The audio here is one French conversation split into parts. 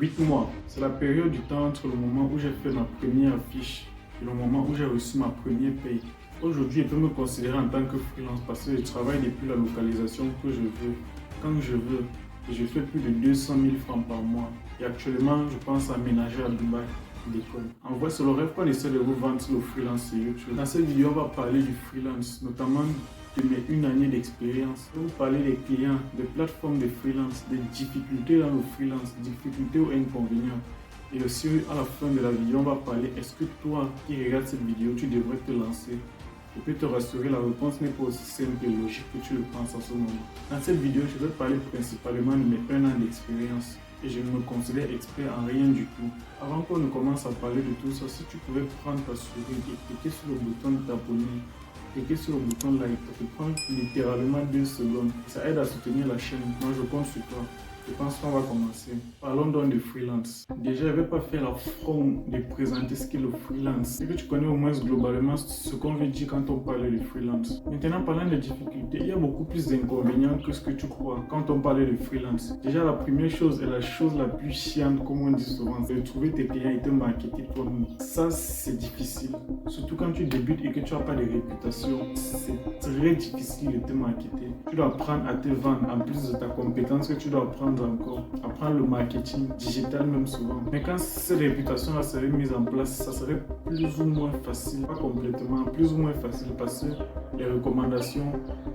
8 mois, c'est la période du temps entre le moment où j'ai fait ma première affiche et le moment où j'ai reçu ma première paye. Aujourd'hui, je peux me considérer en tant que freelance parce que je travaille depuis la localisation que je veux, quand je veux. Et je fais plus de 200 000 francs par mois. Et actuellement, je pense aménager à Dubaï d'école. En vrai, c'est le rêve qu'on essaie de vous vendre sur le freelance sur YouTube. Dans cette vidéo, on va parler du freelance, notamment de mes 1 année d'expérience. Je vais vous parler des clients, des plateformes de freelance, des difficultés dans le freelance, difficultés ou inconvénients. Et aussi, à la fin de la vidéo, on va parler, est-ce que toi qui regardes cette vidéo, tu devrais te lancer? Je peux te rassurer, la réponse n'est pas aussi simple et logique que tu le penses en ce moment. Dans cette vidéo, je vais parler principalement de mes 1 an d'expérience et je ne me considère expert en rien du tout. Avant qu'on ne commence à parler de tout ça, si tu pouvais prendre ta souris et cliquer sur le bouton de t'abonner, cliquez sur le bouton like, ça te prend littéralement 2 secondes. Ça aide à soutenir la chaîne. Moi, je compte sur toi. Je pense qu'on va commencer. Parlons donc de freelance. Déjà, je ne vais pas faire la forme de présenter ce qu'est le freelance. C'est que tu connais au moins globalement ce qu'on veut dire quand on parle de freelance. Maintenant, parlant de difficultés, il y a beaucoup plus d'inconvénients que ce que tu crois quand on parle de freelance. Déjà, la première chose et la chose la plus chiante, comme on dit souvent, c'est de trouver tes clients et te marketer toi-même. Ça, c'est difficile. Surtout quand tu débutes et que tu n'as pas de réputation. C'est très difficile de te marketer. Tu dois apprendre à te vendre en plus de ta compétence que tu dois apprendre encore. Apprendre le marketing digital même souvent. Mais quand cette réputation-là serait mise en place, ça serait plus ou moins facile. Pas complètement, plus ou moins facile parce que les recommandations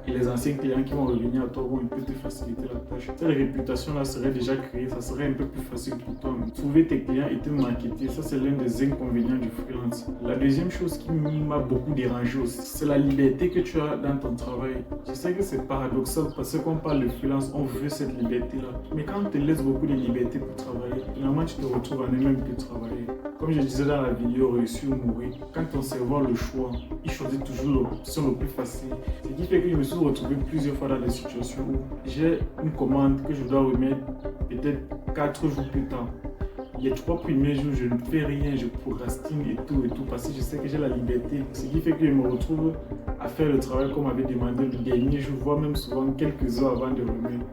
et les anciens clients qui vont revenir à toi vont un peu te faciliter la tâche. Cette réputation-là serait déjà créée, ça serait un peu plus facile pour toi. Trouver tes clients et te marketer, ça c'est l'un des inconvénients du freelance. La deuxième chose qui m'a beaucoup dérangé aussi, c'est la liberté que tu as dans ton travail. Je sais que c'est paradoxal parce qu'on parle de freelance, on veut cette liberté-là. Mais quand on te laisse beaucoup de liberté pour travailler, finalement tu te retrouves à ne même plus travailler. Comme je disais dans la vidéo Réussir ou mourir, quand ton cerveau a le choix, il choisit toujours l'option le plus facile. Ce qui fait que je me suis retrouvé plusieurs fois dans des situations où j'ai une commande que je dois remettre peut-être 4 jours plus tard. Les 3 premiers jours, je ne fais rien, je procrastine et tout parce que je sais que j'ai la liberté. Ce qui fait que je me retrouve à faire le travail qu'on m'avait demandé le dernier jour, voire même souvent quelques heures avant de remettre.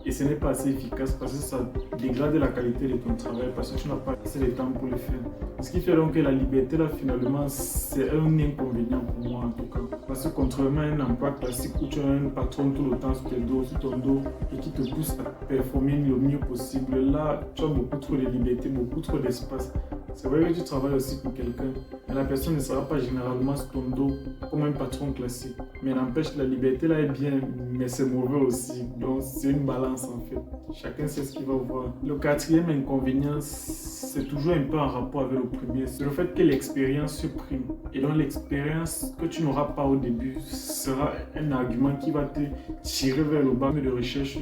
Et ce n'est pas assez efficace parce que ça dégrade la qualité de ton travail parce que tu n'as pas assez de temps pour le faire. Ce qui fait donc que la liberté là finalement c'est un inconvénient pour moi en tout cas. Parce que contrairement à un emploi classique où tu as un patron tout le temps sur ton dos et qui te pousse à performer le mieux possible, là tu as beaucoup trop de liberté, beaucoup trop d'espace. C'est vrai que tu travailles aussi pour quelqu'un, mais la personne ne sera pas généralement sur ton dos comme un patron classique. Mais n'empêche, la liberté là est bien, mais c'est mauvais aussi. Donc c'est une balance en fait. Chacun sait ce qu'il va voir. Le quatrième inconvénient, c'est toujours un peu en rapport avec le premier. C'est le fait que l'expérience se prime. Et donc l'expérience que tu n'auras pas au début sera un argument qui va te tirer vers le bas de recherche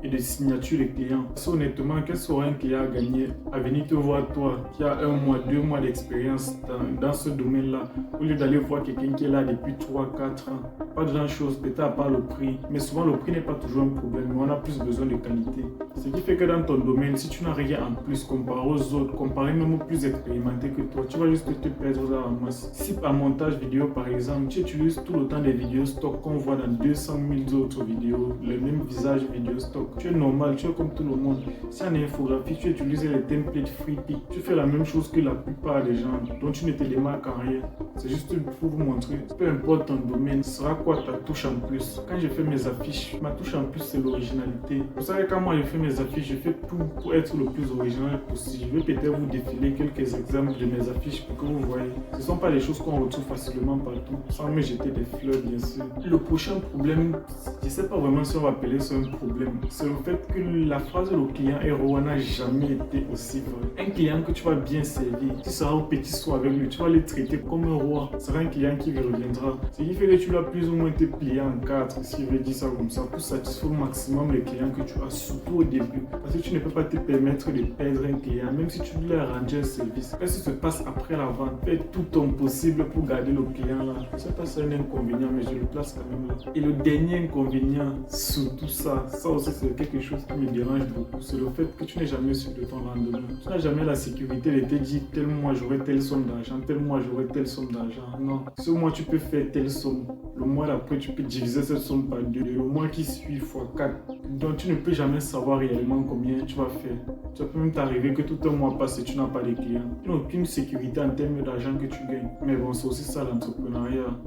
et de signature des clients. Parce que honnêtement, quel sera un client à gagner à venir te voir toi qui a 1 mois, 2 mois d'expérience dans ce domaine-là, au lieu d'aller voir quelqu'un qui est là depuis 3, 4 ans. Pas de grand chose, peut-être à part le prix. Mais souvent le prix n'est pas toujours un problème, mais on a plus besoin de qualité. Ce qui fait que dans ton domaine, si tu n'as rien en plus comparé aux autres, comparé même aux plus expérimentés que toi, tu vas juste te perdre dans la masse. Si par montage vidéo par exemple, tu utilises tout le temps des vidéos stock qu'on voit dans 200 000 autres vidéos, le même visage vidéo stock, tu es normal, tu es comme tout le monde. Si en infographie, tu utilises les templates FreePic, tu fais la même chose que la plupart des gens, donc tu ne te démarques en rien. C'est juste pour vous montrer, peu importe ton domaine, ce sera quoi ta touche en plus. Quand je fais mes affiches, ma touche en plus c'est l'originalité. Vous savez, quand moi je fais mes affiches, je fais tout pour être le plus original possible. Je vais peut-être vous défiler quelques exemples de mes affiches pour que vous voyez. Ce ne sont pas des choses qu'on retrouve facilement partout, sans me jeter des fleurs bien sûr. Le prochain problème, je ne sais pas vraiment si on va appeler ça un problème, c'est le fait que la phrase le client est roi n'a jamais été aussi vrai. Un client que tu vas bien servir, tu seras au petit soin avec lui, tu vas le traiter comme un roi. Ce sera un client qui reviendra. Ce qui fait que tu dois plus ou moins te plier en 4, si je vais dire ça comme ça, pour satisfaire au maximum les clients que tu as, surtout au début. Parce que tu ne peux pas te permettre de perdre un client, même si tu lui as rendu un service. Qu'est-ce qui se passe après la vente? Fais tout ton possible pour garder le client là. C'est pas un inconvénient, mais je le place quand même là. Et le dernier inconvénient, surtout ça aussi c'est c'est quelque chose qui me dérange beaucoup. C'est le fait que tu n'es jamais sûr de ton lendemain. Tu n'as jamais la sécurité de te dire tel mois j'aurai telle somme d'argent, tel mois j'aurai telle somme d'argent. Non. Ce mois tu peux faire telle somme. Le mois d'après tu peux diviser cette somme par 2. Le mois qui suit fois 4. Donc tu ne peux jamais savoir réellement combien tu vas faire. Ça peut même t'arriver que tout un mois passe et tu n'as pas de clients. Tu n'as aucune sécurité en termes d'argent que tu gagnes. Mais bon, c'est aussi ça l'entrepreneuriat.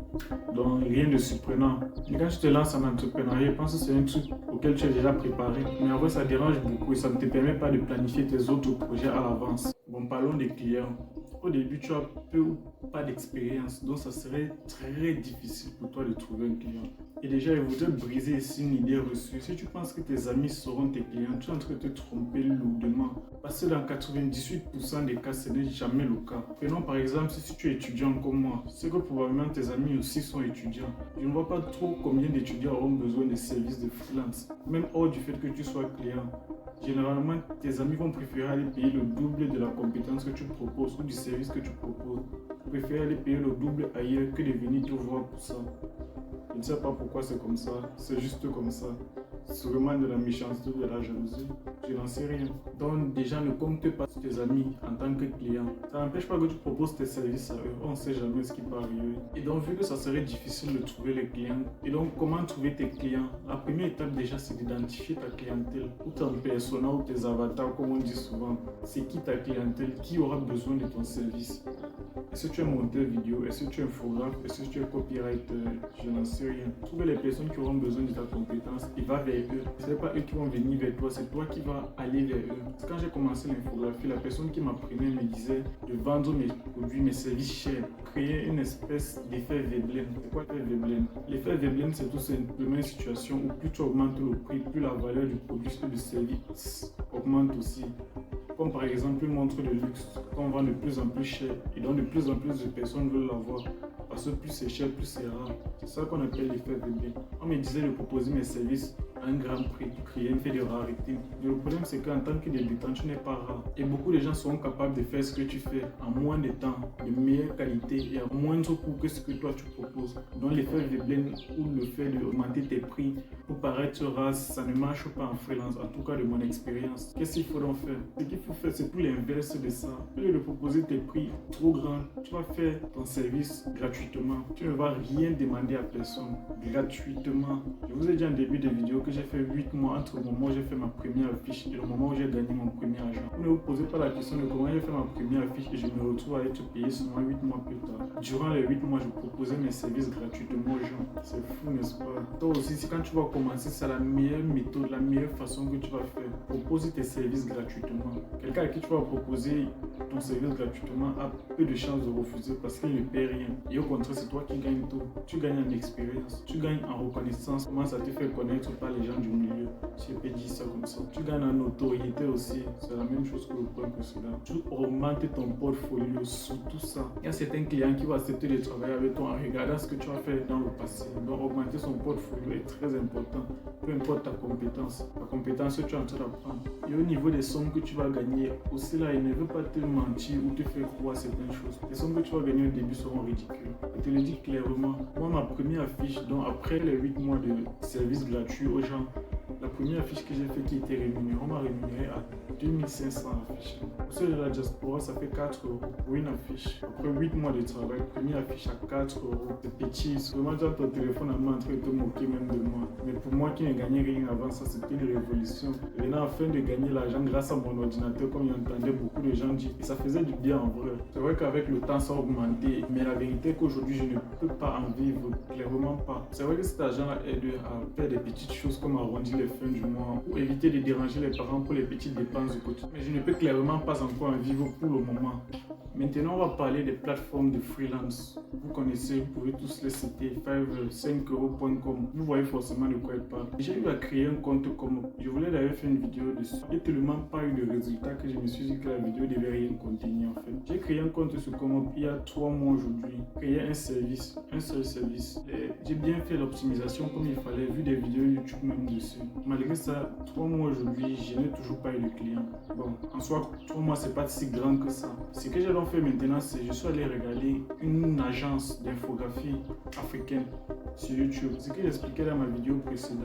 Donc rien de surprenant. Et quand tu te lances en entrepreneuriat, je pense que c'est un truc auquel tu es déjà préparé. Mais en vrai, ça dérange beaucoup et ça ne te permet pas de planifier tes autres projets à l'avance. Bon, parlons des clients. Au début, tu as peu ou pas d'expérience, donc ça serait très difficile pour toi de trouver un client. Et déjà, je voudrais briser ici une idée reçue. Si tu penses que tes amis seront tes clients, tu es en train de te tromper lourdement. Parce que dans 98% des cas, ce n'est jamais le cas. Prenons par exemple, si tu es étudiant comme moi, c'est que probablement tes amis aussi sont étudiants. Je ne vois pas trop combien d'étudiants auront besoin de services de freelance, même hors du fait que tu sois client. Généralement, tes amis vont préférer aller payer le double de la compétence que tu proposes ou du service que tu proposes. Ils préfèrent aller payer le double ailleurs que de venir te voir pour ça. Je ne sais pas pourquoi c'est comme ça, c'est juste comme ça. C'est vraiment de la méchanceté ou de la jalousie. Je n'en sais rien. Donc déjà, ne compte pas sur tes amis en tant que client. Ça n'empêche pas que tu proposes tes services à eux. On ne sait jamais ce qui peut arriver. Et donc, vu que ça serait difficile de trouver les clients, et donc comment trouver tes clients? La première étape déjà, c'est d'identifier ta clientèle. Ou ton persona ou tes avatars, comme on dit souvent. C'est qui ta clientèle? Qui aura besoin de ton service? Est-ce que tu es monteur vidéo? Est-ce que tu es infographe? Est-ce que tu es copywriter? Je n'en sais rien. Trouver les personnes qui auront besoin de ta compétence et va vers eux. Ce n'est pas eux qui vont venir vers toi, c'est toi qui vas aller vers eux. Quand j'ai commencé l'infographie, la personne qui m'apprenait me disait de vendre mes produits, mes services chers, créer une espèce d'effet Veblen. C'est quoi l'effet Veblen? L'effet Veblen, c'est tout simplement une situation où plus tu augmentes le prix, plus la valeur du produit et du service augmente aussi. Comme par exemple une montre de luxe qu'on vend de plus en plus cher et donc de plus en plus de personnes veulent l'avoir. Parce que plus c'est cher, plus c'est rare. C'est ça qu'on appelle l'effet Veblen. On me disait de proposer mes services à un grand prix pour créer un effet de rareté. Mais le problème c'est qu'en tant que débutant, tu n'es pas rare. Et beaucoup de gens seront capables de faire ce que tu fais en moins de temps, de meilleure qualité et à moindre coût que ce que toi tu proposes. Donc l'effet Veblen ou le fait d'augmenter tes prix pour paraître rare, ça ne marche pas en freelance, en tout cas de mon expérience. Qu'est-ce qu'il faut donc faire? Ce qu'il faut faire, c'est tout l'inverse de ça. Au lieu de proposer tes prix trop grands, tu vas faire ton service gratuitement. Tu ne vas rien demander à personne, gratuitement. Je vous ai dit en début de vidéo que j'ai fait 8 mois entre le moment où j'ai fait ma première affiche et le moment où j'ai gagné mon premier argent. Vous ne vous posez pas la question de comment j'ai fait ma première affiche et je me retrouve à être payé seulement 8 mois plus tard. Durant les 8 mois, je proposais mes services gratuitement aux gens. C'est fou, n'est-ce pas? Toi aussi, quand tu vas commencer, c'est la meilleure méthode, la meilleure façon que tu vas faire. Propose tes services gratuitement. Quelqu'un à qui tu vas proposer ton service gratuitement a peu de chances de refuser parce qu'il ne paie rien. Et au contraire, c'est toi qui gagnes tout. Tu gagnes en expérience, tu gagnes en reconnaissance, comment ça te fait connaître par les gens du milieu. Si je peux dire ça comme ça. Tu gagnes en notoriété aussi. C'est la même chose que le point précédent. Tu augmentes ton portfolio sous tout ça. Il y a certains clients qui vont accepter de travailler avec toi en regardant ce que tu as fait dans le passé. Donc augmenter son portfolio est très important. Peu importe ta compétence que tu es en train d'apprendre. Et au niveau des sommes que tu vas gagner, aussi là, il ne veut pas te mentir ou te faire croire certaines choses. Les sommes que tu vas gagner au début seront ridicules. Je te le dis clairement. Moi, ma première affiche, donc après les 8 mois de service gratuit aux gens, la première affiche que j'ai fait qui était rémunérée, on m'a rémunéré à 2500 affiches. Pour ceux de la diaspora, ça fait 4 € pour une affiche. Après 8 mois de travail, première affiche à 4 €. C'est petit. Vraiment, tu as ton téléphone à main en train de te moquer même de moi. Mais pour moi qui ne gagnais rien avant ça, c'était une révolution. Et maintenant, afin de gagner l'argent grâce à mon ordinateur, comme j'entendais beaucoup de gens dire, et ça faisait du bien en vrai. C'est vrai qu'avec le temps, ça a augmenté. Mais la vérité est qu'aujourd'hui, je ne peux pas en vivre. Clairement pas. C'est vrai que cet argent-là aide à faire des petites choses comme arrondir les fins du mois ou éviter de déranger les parents pour les petites dépenses du quotidien. Mais je ne peux clairement pas encore en vivre pour le moment. Maintenant, on va parler des plateformes de freelance. Vous connaissez, vous pouvez tous les citer, 5euros.com. Vous voyez forcément de quoi il parle. J'ai eu à créer un compte comme. Je voulais d'ailleurs faire une vidéo dessus. Il n'y a tellement pas eu de résultats que je me suis dit que la vidéo devait rien contenir en fait. J'ai créé un compte sur Comop il y a 3 mois aujourd'hui. Créé un service, un seul service. J'ai bien fait l'optimisation comme il fallait, vu des vidéos YouTube même dessus. Malgré ça, 3 mois aujourd'hui, je n'ai toujours pas eu de clients. Bon, en soi, 3 mois, c'est pas si grand que ça. Ce que j'ai l'on fait maintenant, c'est je suis allé regarder une agence d'infographie africaine sur YouTube. Ce que j'expliquais dans ma vidéo précédente,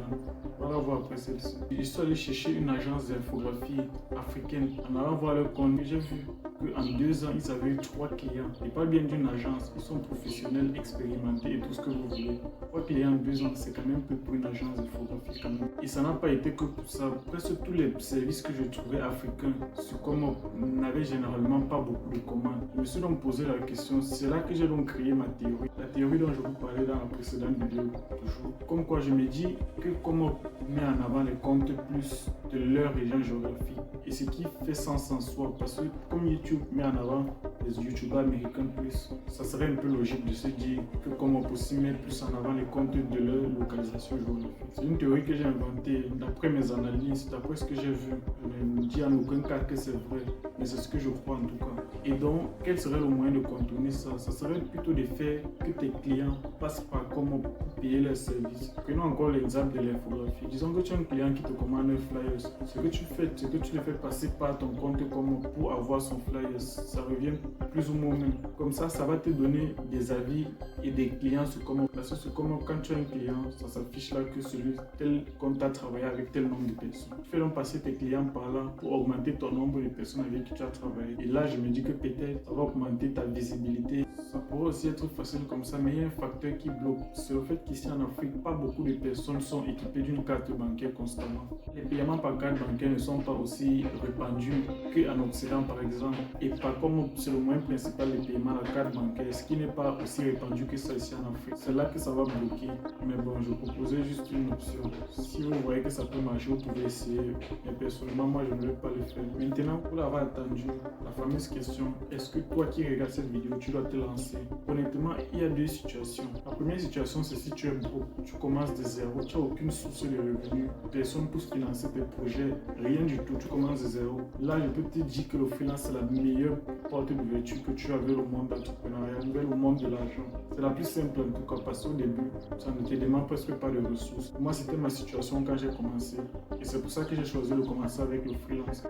on va voir après celle-ci. Je suis allé chercher une agence d'infographie africaine. En allant voir leur compte, j'ai vu qu'en 2 ans, ils avaient eu 3 clients. Je parle bien d'une agence, ils sont professionnels, expérimentés et tout ce que vous voulez. 3 clients en 2 ans, c'est quand même peu pour une agence d'infographie quand même. Et ça n'a pas été que pour ça. Presque tous les services que je trouvais africains sur Comop n'avaient généralement pas beaucoup de commandes. Je me suis donc posé la question, c'est là que j'ai donc créé ma théorie. La théorie dont je vous parlais dans la précédente vidéo, toujours. Comme quoi je me dis que Comop met en avant les comptes plus de leur région géographique. Et ce qui fait sens en soi, parce que comme YouTube met en avant les youtubeurs américains plus, ça serait un peu logique de se dire que Comop aussi met plus en avant les comptes de leur localisation géographique. C'est une théorie que j'ai inventée d'après mes analyses, d'après ce que j'ai vu. Je ne dis en aucun cas que c'est vrai, mais c'est ce que je crois en tout cas. Et donc, quel serait le moyen de contourner ça? Ça serait plutôt de faire que tes clients passent par Comop pour payer leurs services. Prenons encore l'exemple de l'infographie. Disons que tu as un client qui te commande un flyers. Ce que tu fais, c'est que tu le fais passer par ton compte Comop pour avoir son flyers. Ça revient plus ou moins même. Comme ça va te donner des avis et des clients sur Comop. Parce que sur Comop, quand tu as un client, ça s'affiche là que celui tel compte a travaillé avec tel nombre de personnes. Tu fais donc passer tes clients par là pour augmenter ton nombre de personnes avec qui tu as travaillé. Et là, je me dis que peut-être ça va augmenter ta visibilité. Ça pourrait aussi être facile comme ça, mais il y a un facteur qui bloque. C'est le fait qu'ici en Afrique, pas beaucoup de personnes sont équipées d'une carte bancaire constamment. Les paiements par carte bancaire ne sont pas aussi répandus qu'en Occident par exemple. Et par contre, c'est le moyen principal de paiement, la carte bancaire, ce qui n'est pas aussi répandu que ça ici en Afrique. C'est là que ça va bloquer. Mais bon, je proposais juste une option. Si vous voyez que ça peut marcher, vous pouvez essayer. Mais personnellement, moi, je ne vais pas le faire. Maintenant, pour l'avoir attendu, la fameuse question, est-ce que toi qui regardes cette vidéo, tu dois te lancer? Honnêtement, il y a 2 situations. La première situation, c'est si tu es broke, tu commences de zéro, tu n'as aucune source de revenus, personne pour financer tes projets, rien du tout, tu commences de zéro. Là, je peux te dire que le freelance, c'est la meilleure porte d'ouverture que tu as vers le monde d'entrepreneuriat, vers le monde de l'argent. C'est la plus simple en tout cas, parce qu'au début, ça ne te demande presque pas de ressources. Moi, c'était ma situation quand j'ai commencé. Et c'est pour ça que j'ai choisi de commencer avec le freelance.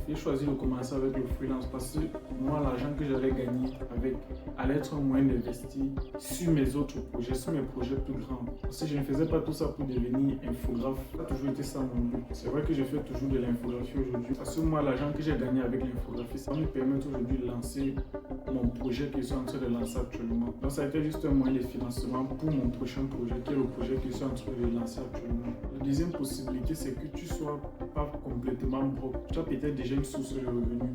J'ai choisi de commencer avec le freelance parce que moi, l'argent que j'allais gagner avec allait être un moyen d'investir sur mes autres projets, sur mes projets plus grands. Parce que je ne faisais pas tout ça pour devenir infographe. Ça a toujours été ça mon but. C'est vrai que je fais toujours de l'infographie aujourd'hui. Parce que moi, l'argent que j'ai gagné avec l'infographie, ça me permet aujourd'hui de lancer mon projet que je suis en train de lancer actuellement. Donc ça a été juste un moyen de financement pour mon prochain projet, qui est le projet que je suis en train de lancer actuellement. La deuxième possibilité, c'est que tu sois pas complètement broke. Tu as peut-être déjà une source de revenus.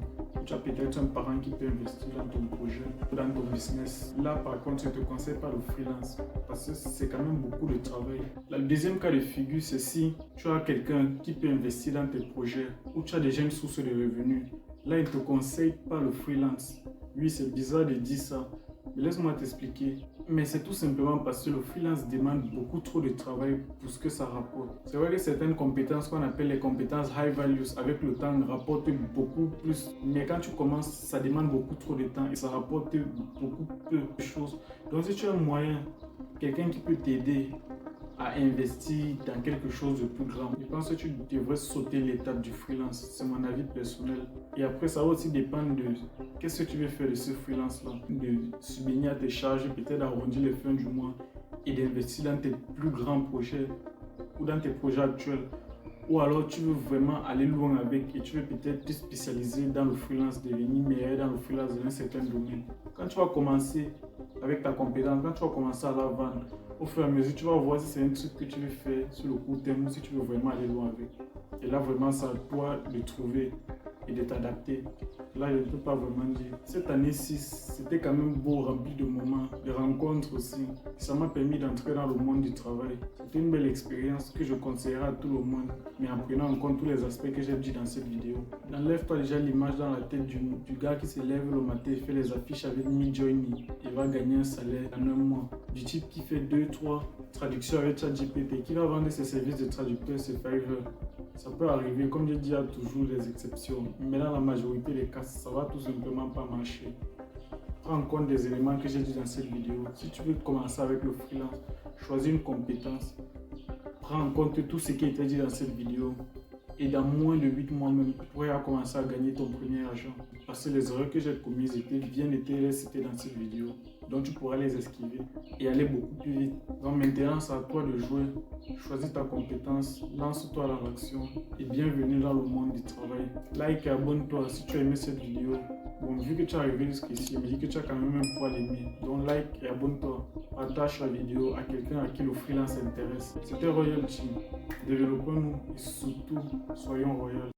Tu as peut-être un parent qui peut investir dans ton projet, dans ton business. Là, par contre, je ne te conseille pas le freelance parce que c'est quand même beaucoup de travail. Le deuxième cas de figure, c'est si tu as quelqu'un qui peut investir dans tes projets ou tu as déjà une source de revenus. Là, il ne te conseille pas le freelance. Oui, c'est bizarre de dire ça, mais laisse-moi t'expliquer. Mais c'est tout simplement parce que le freelance demande beaucoup trop de travail pour ce que ça rapporte. C'est vrai que certaines compétences qu'on appelle les compétences high values avec le temps rapportent beaucoup plus. Mais quand tu commences, ça demande beaucoup trop de temps et ça rapporte beaucoup peu de choses. Donc si tu as un moyen, quelqu'un qui peut t'aider à investir dans quelque chose de plus grand, je pense que tu devrais sauter l'étape du freelance. C'est mon avis personnel. Et après, ça va aussi dépendre de qu'est-ce que tu veux faire de ce freelance-là. De subvenir à tes charges, peut-être d'arrondir les fins du mois et d'investir dans tes plus grands projets ou dans tes projets actuels. Ou alors tu veux vraiment aller loin avec et tu veux peut-être te spécialiser dans le freelance, devenir meilleur dans le freelance dans un certain domaine. Quand tu vas commencer avec ta compétence, quand tu vas commencer à la vendre, au fur et à mesure, tu vas voir si c'est un truc que tu veux faire sur le court terme ou si tu veux vraiment aller loin avec. Et là, vraiment, c'est à toi de trouver et de t'adapter. Là, je ne peux pas vraiment dire. Cette année-ci, c'était quand même beau, rempli de moments, de rencontres aussi. Ça m'a permis d'entrer dans le monde du travail. C'était une belle expérience que je conseillerais à tout le monde, mais en prenant en compte tous les aspects que j'ai dit dans cette vidéo. N'enlève-toi déjà l'image dans la tête du gars qui se lève le matin et fait les affiches avec Midjourney. Il va gagner un salaire en un mois. Du type qui fait 2-3 traductions avec ChatGPT, qui va vendre ses services de traducteur sur Fiverr. Ça peut arriver, comme je dis, il y a toujours des exceptions. Mais dans la majorité des cas, ça va tout simplement pas marcher. Prends en compte des éléments que j'ai dit dans cette vidéo. Si tu veux commencer avec le freelance, choisis une compétence. Prends en compte tout ce qui a été dit dans cette vidéo. Et dans moins de 8 mois même, tu pourrais commencer à gagner ton premier argent. Parce que les erreurs que j'ai commises étaient bien été citées dans cette vidéo. Donc tu pourras les esquiver et aller beaucoup plus vite. Donc maintenant, c'est à toi de jouer. Choisis ta compétence, lance-toi dans l'action et bienvenue dans le monde du travail. Like et abonne-toi si tu as aimé cette vidéo. Bon, vu que tu es arrivé jusqu'ici, me dis que tu as quand même un poil aimé. Donc like et abonne-toi. Partage la vidéo à quelqu'un à qui le freelance intéresse. C'était Royal Team. Développons-nous et surtout, soyons royaux.